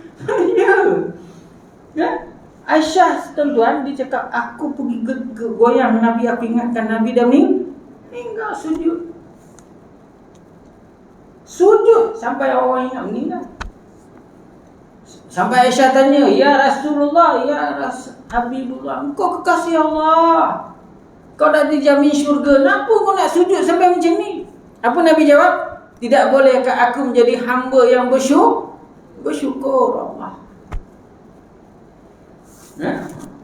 Ya. Aisyah tuan-tuan dia cakap aku pergi goyang Nabi, aku ingatkan Nabi dah meninggal. Sujud sampai orang ingat meninggal. Sampai Aisyah tanya, "Ya Rasulullah, ya Habibullah, engkau kekasih Allah. Kau dah dijamin syurga, kenapa kau nak sujud sampai macam ni?" Apa Nabi jawab? "Tidak bolehkah aku menjadi hamba yang bersyukur Allah?"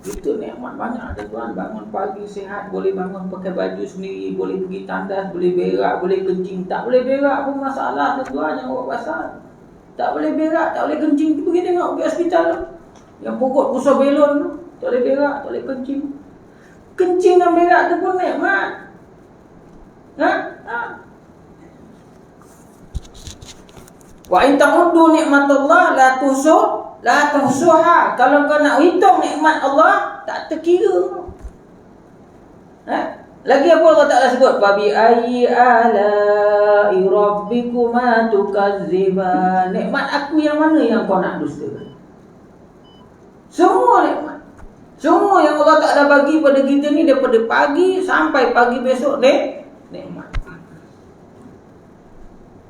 Itu nikmat banyak ada tuan. Bangun pagi sihat, boleh bangun pakai baju sendiri, boleh pergi tandas, boleh berak, boleh kencing. Tak boleh berak pun masalah tuan, yang buat pasal. Tak boleh berak, tak boleh kencing, pergi tengok pergi hospital tu. Yang pokok pusat belon tu, tak boleh berak, tak boleh kencing. Kencing dan berak tu pun nikmat. Wa in ta'uddu nikmatullah la tuhsuha. Kalau kau nak hitung nikmat Allah, tak terkira. Lagi apa Allah Ta'ala sebut? Fa bi ayyi ala'i rabbikuma tukazziban. Nikmat aku yang mana yang kau nak dustakan? Semua nikmat. Semua yang Allah Ta'ala bagi pada kita ni daripada pagi sampai pagi besok nikmat.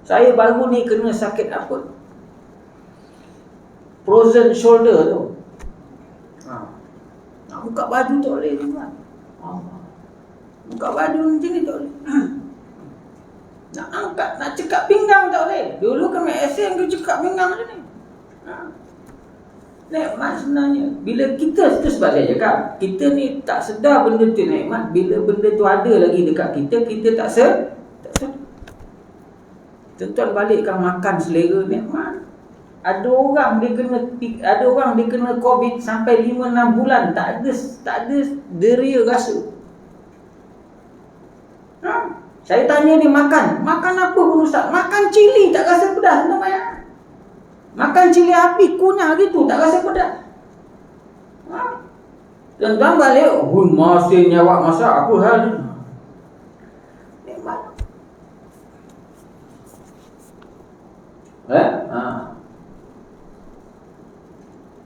Saya baru ni kena sakit apa? Frozen shoulder tu. Nak buka baju tak boleh tuan. Buka baju macam ni tak boleh. Nak angkat, nak cekak pinggang tak boleh. Dulu kami SM tu cekak pinggang macam ni. Nikmat sebenarnya. Bila kita, itu sebab saya cakap, kita ni tak sedar benda tu nikmat. Bila benda tu ada lagi dekat kita, kita tak sedar. Tuan-tuan balikkan makan selera nikmat. Ada orang dia kena COVID sampai 5-6 bulan tak ada deria rasa. Saya tanya dia makan apa pun ustaz? Makan cili tak rasa pedas, tuan bayang. Makan cili api kunyah gitu tak rasa pedas. Tuan-tuan balik, masih nyawa masak apa hal ni? Nikmat.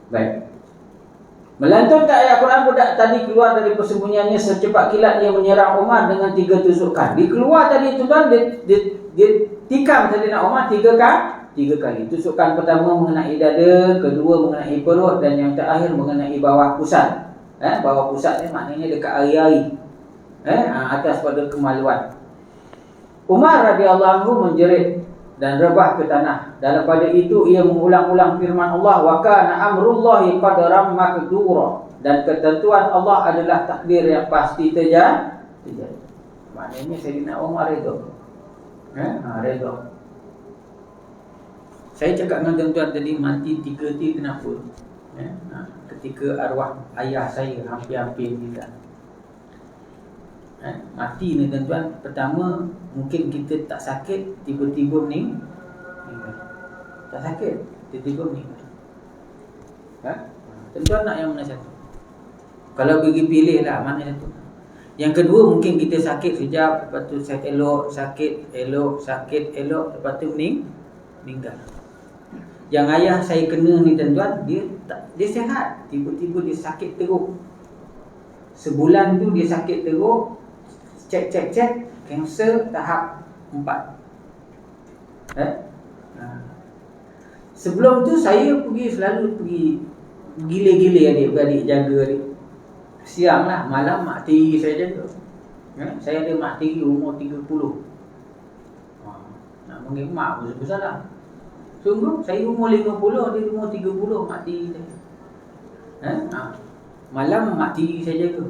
Baik. Melantunkan ayat Quran budak tadi keluar dari persembunyiannya secepat kilat dia menyerang Umar dengan 3 tusukan. Dia keluar tadi tuan, dia tikam tadi nak Umar 3 kali. Tusukan pertama mengenai dada, kedua mengenai perut dan yang terakhir mengenai bawah pusat. Bawah pusat ni maknanya dekat ari-ari. Atas pada kemaluan. Umar radhiyallahu anhu menjerit dan rebah ke tanah. Dalam pada itu ia mengulang-ulang firman Allah, wa kana amrullahi qadaran maqdura, dan ketentuan Allah adalah takdir yang pasti terjadi. Maknanya Sayyidina Umar itu redha. Saya cakap dengan tuan-tuan tadi mati 3 kenapa? Ketika arwah ayah saya hampir-hampir meninggal. Mati ni tuan-tuan, pertama mungkin kita tak sakit, tiba-tiba meninggal. Tak sakit, tiba-tiba meninggal. Tuan-tuan nak yang mana satu? Kalau pergi pilih lah mana satu. Yang kedua mungkin kita sakit sekejap, lepas tu sakit elok, lepas tu meninggal. Yang ayah saya kena ni tuan-tuan, dia sihat, tiba-tiba dia sakit teruk. Sebulan tu dia sakit teruk. Cek kanser tahap 4. Sebelum tu saya selalu pergi gila-gila adik-beradik jaga adik. Siang lah, malam mak tiri saya jaga. Saya ada mak tiri umur 30. Nak panggil mak pun salah. Sungguh, saya umur 50, dia umur 30 mati saya. Malam mati saya jaga.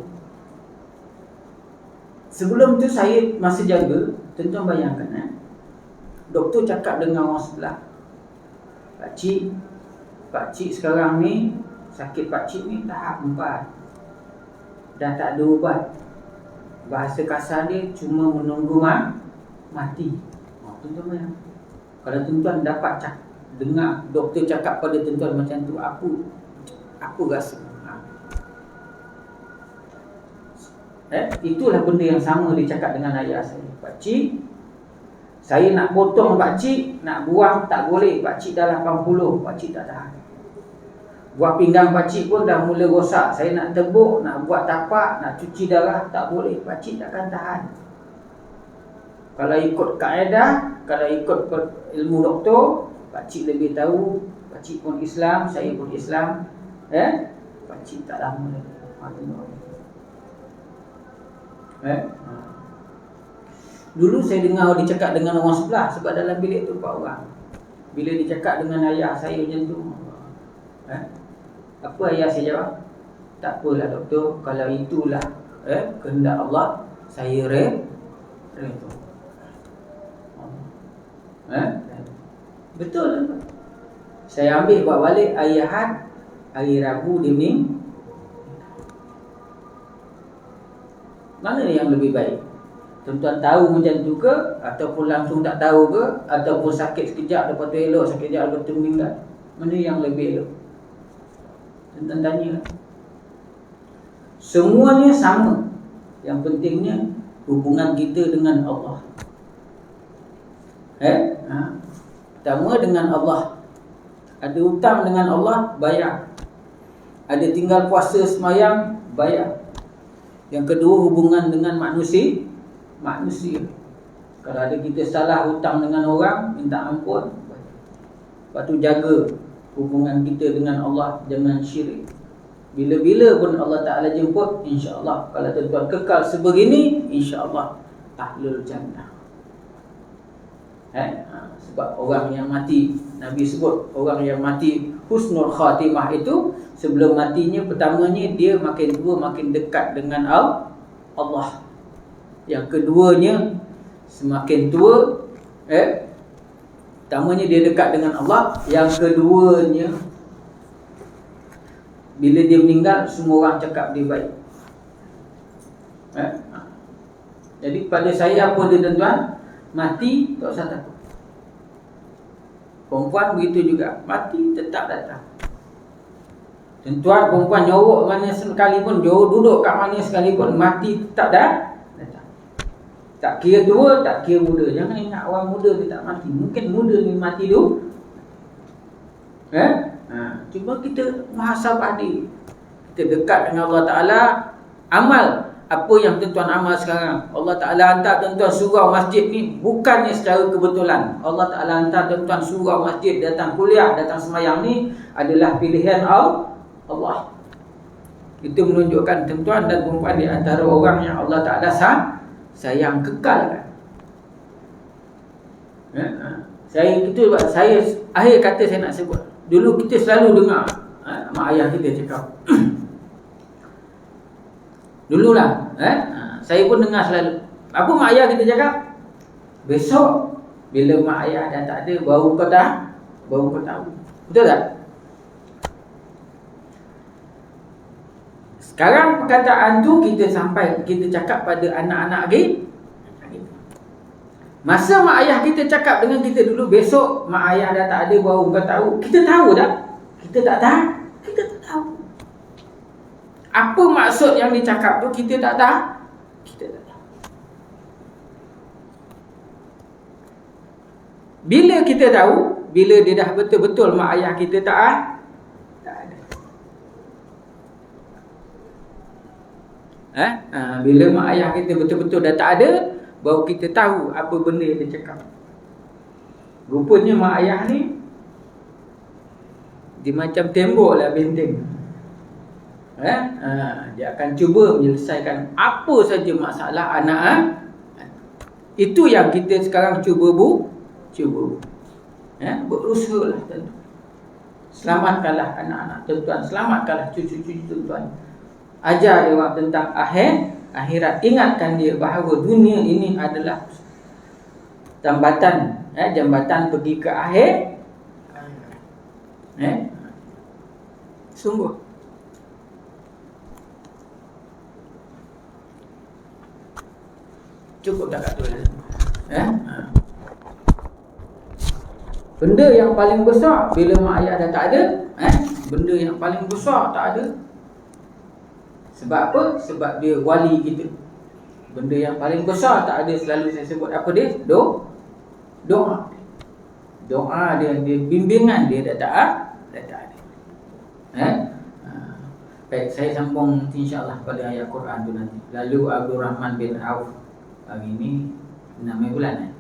Sebelum tu saya masa jaga, tuan-tuan bayangkan doktor cakap dengan orang sebelah, Pakcik sekarang ni, sakit pakcik ni tahap 4, dah tak ada ubat. Bahasa kasar dia cuma menunggu mati. Tuan-tuan bayangkan, kalau tuan-tuan dapat dengar doktor cakap pada tuan-tuan macam tu, apa rasa? Itulah benda yang sama dia cakap dengan ayah saya. Pakcik, saya nak potong pakcik, nak buang tak boleh. Pakcik dah 80, pakcik tak tahan. Buah pinggang pakcik pun dah mula rosak. Saya nak tebuk, nak buat tapak, nak cuci darah, tak boleh. Pakcik takkan tahan. Kalau ikut kaedah, kalau ikut ilmu doktor, pakcik lebih tahu. Pakcik pun Islam, saya pun Islam. Pakcik tak lama lagi. Dulu saya dengar dia cakap dengan orang sebelah, sebab dalam bilik tu 4 orang. Bila dia cakap dengan ayah saya macam tu, apa ayah saya jawab? Tak apalah doktor, kalau itulah kehendak Allah, saya redha. Betul. Saya ambil buat balik hari Ahad, hari Rabu dia meninggal. Mana yang lebih baik? Tuan-tuan tahu macam tu ke, ataupun langsung tak tahu ke, ataupun sakit sekejap lepas tu elok, sakit sekejap lepas tu meninggal? Mana yang lebih elok? Tuan-tuan tanya. Semuanya sama. Yang pentingnya hubungan kita dengan Allah. Pertama dengan Allah. Ada hutang dengan Allah, bayar. Ada tinggal puasa semayang, bayar. Yang kedua, hubungan dengan manusia. Kalau ada kita salah hutang dengan orang, minta ampun. Lepas tu jaga hubungan kita dengan Allah, jangan syirik. Bila-bila pun Allah Ta'ala jemput, insya-Allah. Kalau tuan-tuan kekal sebegini, insya-Allah ahlul jannah. Sebab orang yang mati, Nabi sebut orang yang mati husnul khatimah itu, sebelum matinya, pertamanya dia makin tua, makin dekat dengan Allah. Yang keduanya, semakin tua, pertamanya dia dekat dengan Allah. Yang keduanya, bila dia meninggal, semua orang cakap dia baik. Jadi pada saya apa dia tuan-tuan? Mati tak usah takut. Perempuan begitu juga, mati tetap datang. Tuan-tuan, perempuan nyorok mana sekalipun, jauh duduk kat mana sekalipun, mati tetap datang. Tak kira tua, tak kira muda. Jangan ingat orang muda dia tak mati. Mungkin muda ni mati dulu. Cuma kita muhasabah diri. Kita dekat dengan Allah Ta'ala. Amal apa yang tuan-tuan amal sekarang, Allah Ta'ala hantar tuan-tuan surau masjid ni bukannya secara kebetulan. Allah Ta'ala hantar tuan-tuan surau masjid, datang kuliah, datang semayang ni adalah pilihan Allah. Itu menunjukkan tuan-tuan dan perempuan di antara orang yang Allah Ta'ala sayang kekal. Saya akhir kata saya nak sebut. Dulu kita selalu dengar mak ayah kita cakap. Dululah, saya pun dengar selalu. Apa mak ayah kita cakap? Besok bila mak ayah dah tak ada, baru kau tahu. Betul tak? Sekarang perkataan tu kita cakap pada anak-anak kita. Masa mak ayah kita cakap dengan kita dulu, besok mak ayah dah tak ada, baru kau tahu. Kita tahu tak? Kita tak tahu. Kita tak tahu. Apa maksud yang dicakap tu kita tak tahu. Kita tak tahu. Bila kita tahu, bila dia dah betul-betul mak ayah kita tak ada. Bila mak ayah kita betul-betul dah tak ada, baru kita tahu apa benda yang dia cakap. Rupanya mak ayah ni dia macam tembok lah, benteng. Dia akan cuba menyelesaikan apa saja masalah anak. Itu yang kita sekarang cuba. Berusaha lah tuan-tuan. Selamatkanlah anak-anak tuan-tuan, selamatkanlah cucu-cucu tuan-tuan. Ajar dia orang tentang akhirat. Ingatkan dia bahawa dunia ini adalah jambatan pergi ke akhir. Sungguh. Cukup dah kat tu. Benda yang paling besar bila mak ayah dah tak ada, benda yang paling besar tak ada. Sebab apa? Sebab dia wali kita. Benda yang paling besar tak ada, selalu saya sebut apa dia? Doa. Doa dia bimbingan dia dah tak ada. Baik, saya sambung insya-Allah pada ayat Quran tu nanti. Lalu Abdul Rahman bin Auf hari ni 6 bulan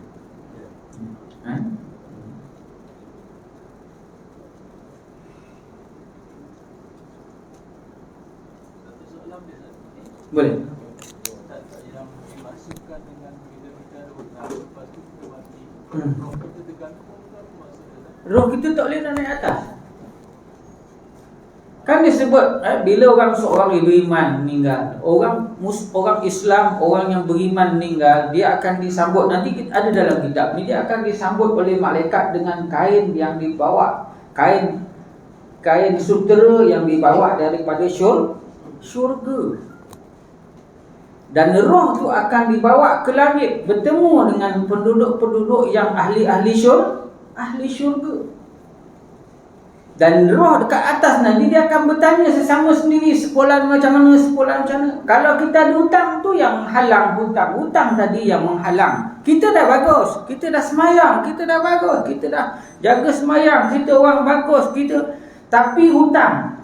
boleh. Dimasukkan dengan bila kita hutang, lepas tu kita mati. Roh kita tergantung kan maksudnya. Roh kita tak boleh naik atas. Kan disebut bila seorang yang beriman meninggal, orang Islam, orang yang beriman meninggal, dia akan disambut. Nanti ada dalam kitab ni, dia akan disambut oleh malaikat dengan kain yang dibawa, kain sutera yang dibawa daripada syurga. Dan roh tu akan dibawa ke langit, bertemu dengan penduduk-penduduk yang ahli syurga. Dan roh dekat atas nanti dia akan bertanya sesama sendiri, sepolan macam mana. Kalau kita ada hutang tu yang halang hutang tadi yang menghalang. Kita dah bagus, kita dah semayang, kita dah bagus, kita dah jaga semayang, kita orang bagus, tapi hutang.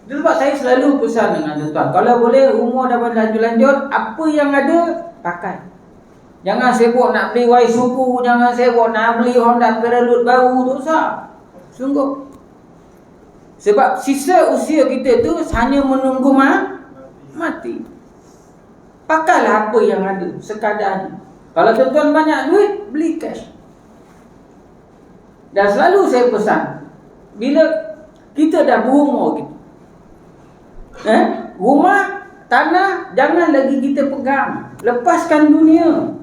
Sebab saya selalu pesan dengan tuan-tuan, kalau boleh umur dah berlanjut, apa yang ada pakai. Jangan sibuk nak beli Y-Supu, jangan sibuk nak beli Honda Prelude baru tu sah. Sungguh. Sebab sisa usia kita tu hanya menunggu mati. Pakailah apa yang ada sekadarnya. Kalau tuan-tuan banyak duit, beli cash. Dan selalu saya pesan, bila kita dah berumur gitu, rumah, tanah jangan lagi kita pegang. Lepaskan dunia.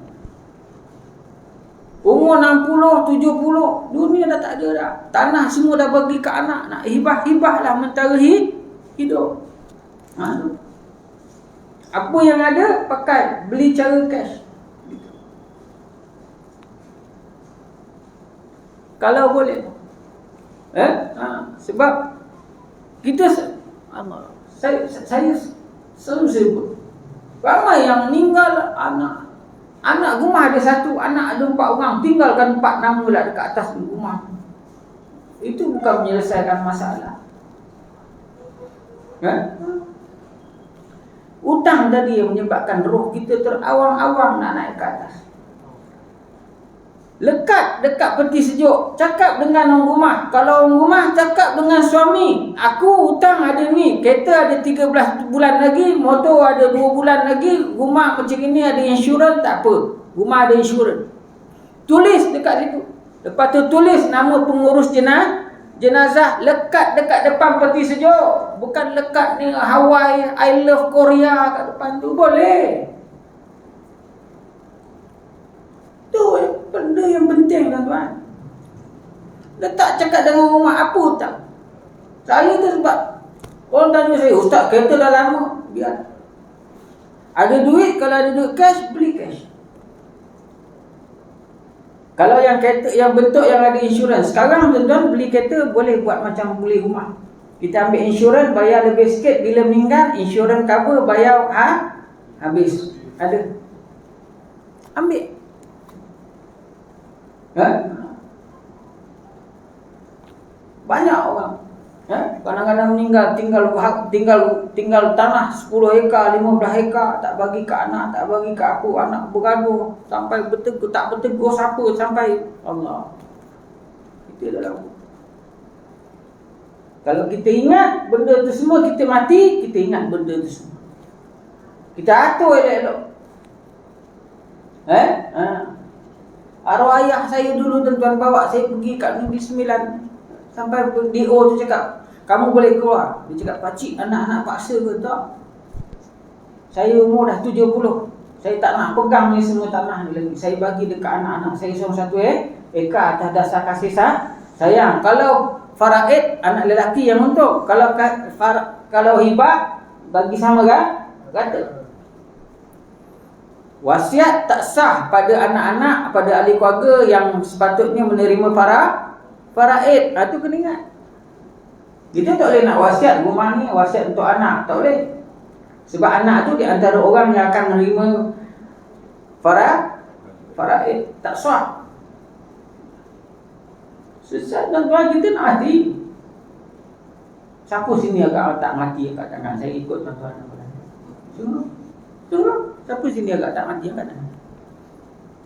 Umur 60, 70, dunia dah tak ada dah. Tanah semua dah bagi ke anak. Nak hibah-hibah lah mentara hidup. Apa yang ada pakai, beli cara cash. Kalau boleh. Sebab kita saya selalu sebut, ramai yang meninggal anak rumah ada satu, anak ada 4 orang, tinggalkan 4 nama lah dekat atas rumah. Itu bukan menyelesaikan masalah. Hutang tadi yang menyebabkan roh kita terawang-awang nak naik ke atas. Lekat dekat peti sejuk, cakap dengan orang rumah. Kalau orang rumah cakap dengan suami, aku hutang ada ni, kereta ada 13 bulan lagi, motor ada 2 bulan lagi, rumah macam ini ada insurans, tak apa. Rumah ada insurans. Tulis dekat situ. Lepas tu tulis nama pengurus jenazah, lekat dekat depan peti sejuk. Bukan lekat ni Hawaii, I love Korea kat depan tu, boleh. Tu benda yang penting tuan-tuan. Letak cakap dengan rumah apa hutang. Saya tu sebab orang tanya saya, ustaz kereta dah lama, biar. Ada duit, kalau ada duit cash, beli cash. Kalau yang kereta yang bentuk yang ada insurans, sekarang tuan-tuan beli kereta boleh buat macam beli rumah. Kita ambil insurans, bayar lebih sikit, bila meninggal insurans cover, bayar habis. Ada. Ambil. Banyak orang kadang-kadang meninggal tinggal tanah 10 hektar, 15 hektar, tak bagi ke anak, tak bagi ke aku, anak bergaduh sampai tak bertegur siapa, sampai Allah. Itu dalam. Kalau kita ingat benda tu semua, kita mati, kita ingat benda tu semua, kita atur elok-elok. Arwah ayah saya dulu tuan-tuan bawa saya pergi kat Negeri Sembilan. Sampai DO tu cakap, kamu boleh keluar. Dia cakap, pakcik anak-anak paksa ke? Tak. Saya umur dah 70. Saya tak nak pegang ni semua tanah ni lagi. Saya bagi dekat anak-anak saya seorang satu ekar atas dasar kasih sayang. Kalau faraid, anak lelaki yang untuk. Kalau hibah, bagi sama kan? Kata. Wasiat tak sah pada anak-anak, pada ahli keluarga yang sepatutnya menerima faraid. Itu kena ingat. Kita tak boleh nak wasiat rumah ni, wasiat untuk anak. Tak boleh. Sebab anak tu di antara orang yang akan menerima faraid. Tak sah. Sesat tuan-tuan, kita nak mati. Siapa sini agak tak mati kat tangan? Saya ikut tuan-tuan. Tunggu. Siapa sini agak tak mati kat tangan?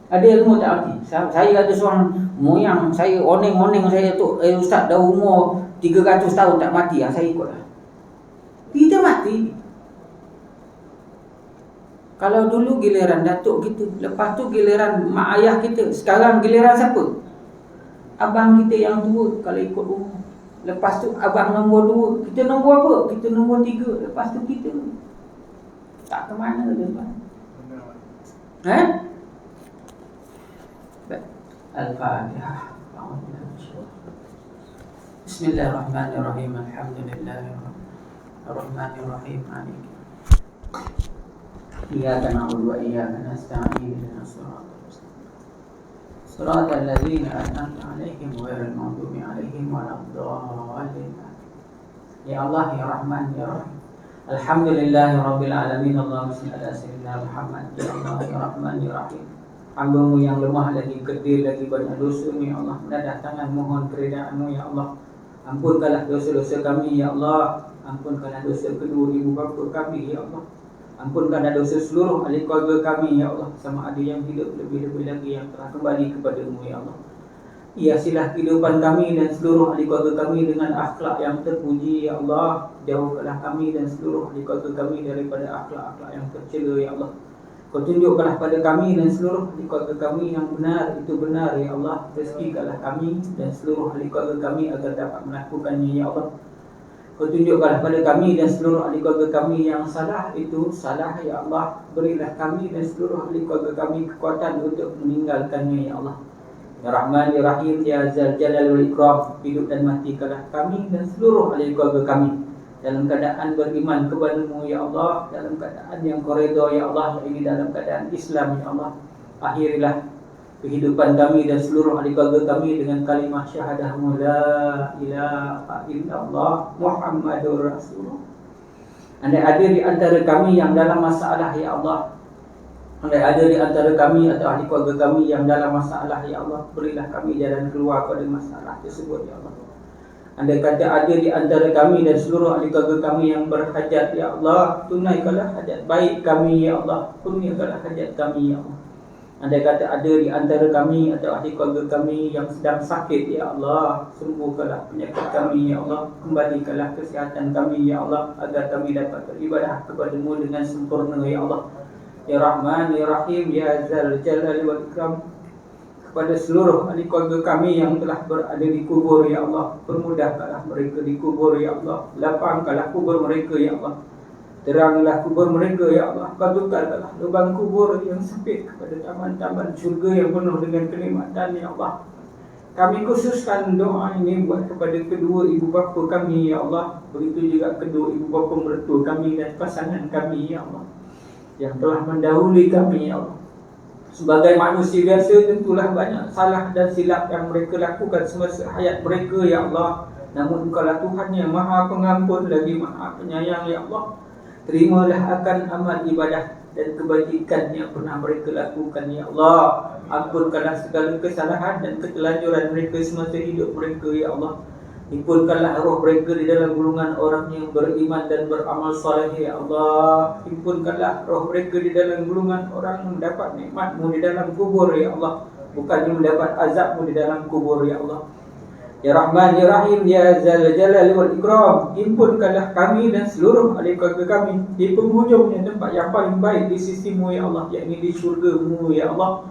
Ada ilmu tak mati? Saya ada seorang moyang saya, oneng-oneng saya tu, ustaz dah umur 300 tahun tak mati. Saya ikutlah. Kita mati. Kalau dulu giliran datuk kita, lepas tu giliran mak ayah kita, sekarang giliran siapa? Abang kita yang tua kalau ikut umur. Lepas tu abang nombor 2. Kita nombor apa? Kita nombor 3. Lepas tu kita tak ke mana tuan-tuan. Al-Fatihah. Bismillahirrahmanirrahim. Alhamdulillahirrahmanirrahim. Iyyaka na'budu wa iyyaka nasta'in. Ihdinas siratal ladzina an'amta 'alaihim ghairil maghdubi 'alaihim waladdallin. Ya Allah, ya Rahman, ya Rahim. Alhamdulillahirabbil alamin. Allahumma shalli ala sayyidina Muhammad. Ya Allah, ya Rahman, ya Rahim. Hamba-Mu yang lemah lagi, kerdil lagi, banyak dosa ni, ya Allah. Menadah tangan mohon keridaan-Mu, ya Allah. Ampunkanlah dosa-dosa kami, ya Allah. Ampunkanlah dosa kedua ibu bapa kami, ya Allah. Ampunkanlah dosa seluruh ahli keluarga kami, ya Allah. Sama ada yang hidup, lebih-lebih lagi yang telah kembali kepada-Mu, ya Allah. Hiasilah kehidupan kami dan seluruh ahli keluarga kami dengan akhlak yang terpuji, ya Allah. Jauhkanlah kami dan seluruh ahli keluarga kami daripada akhlak-akhlak yang tercela, ya Allah. Kau tunjukkanlah pada kami dan seluruh ahli keluarga kami yang benar itu benar, ya Allah. Rezekikanlah kami dan seluruh ahli keluarga kami agar dapat melakukannya, ya Allah. Kau tunjukkanlah pada kami dan seluruh ahli keluarga kami yang salah itu salah, ya Allah. Berilah kami dan seluruh ahli keluarga kami kekuatan untuk meninggalkannya, ya Allah. Ya Rahman, ya Rahim, ya Zal Jalal wal Ikram. Hidup dan matikanlah kami dan seluruh ahli keluarga kami dalam keadaan beriman kepada-Mu, ya Allah. Dalam keadaan yang Kau redha, ya Allah. Ini dalam keadaan Islam, ya Allah. Akhirilah kehidupan kami dan seluruh ahli keluarga kami dengan kalimah syahadah-Mu, la ilaha illallah Muhammadur Rasulullah. Andai ada di antara kami yang dalam masalah, ya Allah. Andai ada di antara kami atau ahli keluarga kami yang dalam masalah, ya Allah, berilah kami jalan keluar pada masalah tersebut, ya Allah. Andai kata ada di antara kami dan seluruh ahli keluarga kami yang berhajat, ya Allah, tunaikanlah hajat baik kami, ya Allah. Kurniakanlah hajat kami, ya Allah. Andai kata ada di antara kami atau ahli keluarga kami yang sedang sakit, ya Allah, sembuhkanlah penyakit kami, ya Allah. Kembalikanlah kesihatan kami, ya Allah, agar kami dapat beribadah kepada-Mu dengan sempurna, ya Allah. Ya Rahman, ya Rahim, ya Zal Jalal wal Ikram. Kepada seluruh ahli keluarga kami yang telah berada di kubur, ya Allah, permudahkanlah mereka di kubur, ya Allah. Lapangkanlah kubur mereka, ya Allah. Teranglah kubur mereka, ya Allah. Kau tukarkanlah lubang kubur yang sempit kepada taman-taman syurga yang penuh dengan kenikmatan, ya Allah. Kami khususkan doa ini buat kepada kedua ibu bapa kami, ya Allah. Begitu juga kedua ibu bapa mertua kami dan pasangan kami, ya Allah, yang telah mendahului kami, ya Allah. Sebagai manusia biasa, tentulah banyak salah dan silap yang mereka lakukan semasa hayat mereka, ya Allah. Namun Engkaulah Tuhan yang Maha Pengampun lagi Maha Penyayang, ya Allah. Terimalah akan amal ibadah dan kebajikan yang pernah mereka lakukan, ya Allah. Ampunkanlah segala kesalahan dan ketelanjuran mereka semasa hidup mereka, ya Allah. Himpunkanlah roh mereka di dalam gulungan orang yang beriman dan beramal soleh, ya Allah. Himpunkanlah roh mereka di dalam gulungan orang yang mendapat nikmat-Mu di dalam kubur, ya Allah. Bukannya mendapat azab-Mu di dalam kubur, ya Allah. Ya Rahman, ya Rahim, ya Zal Jalal wal Ikram. Himpunkanlah kami dan seluruh ahli keluarga kami di penghujungnya tempat yang paling baik di sisi-Mu, ya Allah, yakni di syurga-Mu, ya Allah.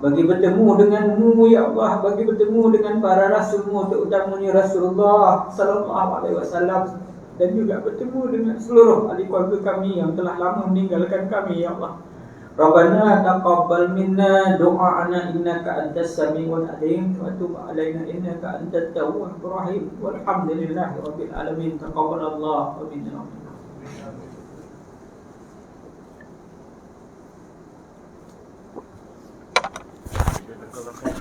bagi bertemu denganmu ya Allah, bagi bertemu dengan para rasulmu terutamanya Rasulullah sallallahu alaihi wasallam, dan juga bertemu dengan seluruh ahli keluarga kami yang telah lama meninggalkan kami ya Allah. Rabbana taqabbal minna du'a'ana innaka antas samiul alim wa tub 'alaina innaka antat tawwabur rahim walhamdulillahi rabbil alamin. Taqabbalallahu minna. Jazakallah khair.